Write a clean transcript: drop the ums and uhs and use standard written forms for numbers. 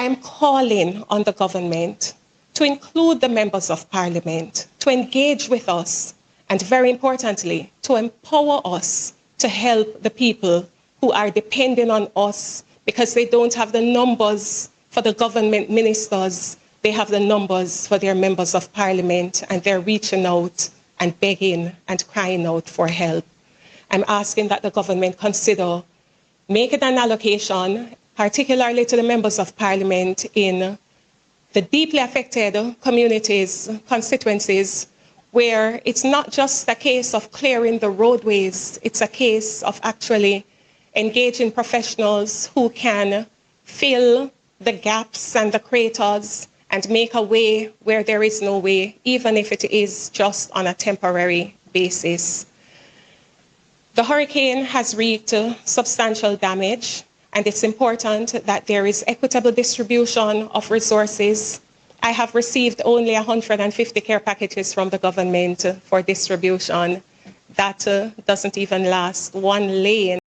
I'm calling on the government to include the members of parliament, to engage with us, and very importantly, to empower us to help the people who are depending on us because they don't have the numbers for the government ministers, they have the numbers for their members of parliament, and they're reaching out and begging and crying out for help. I'm asking that the government consider making an allocation, particularly to the members of parliament in the deeply affected communities, constituencies, where it's not just a case of clearing the roadways, it's a case of actually engaging professionals who can fill the gaps and the craters and make a way where there is no way, even if it is just on a temporary basis. The hurricane has wreaked substantial damage, and it's important that there is equitable distribution of resources. I have received only 150 care packages from the government for distribution. That doesn't even last one lane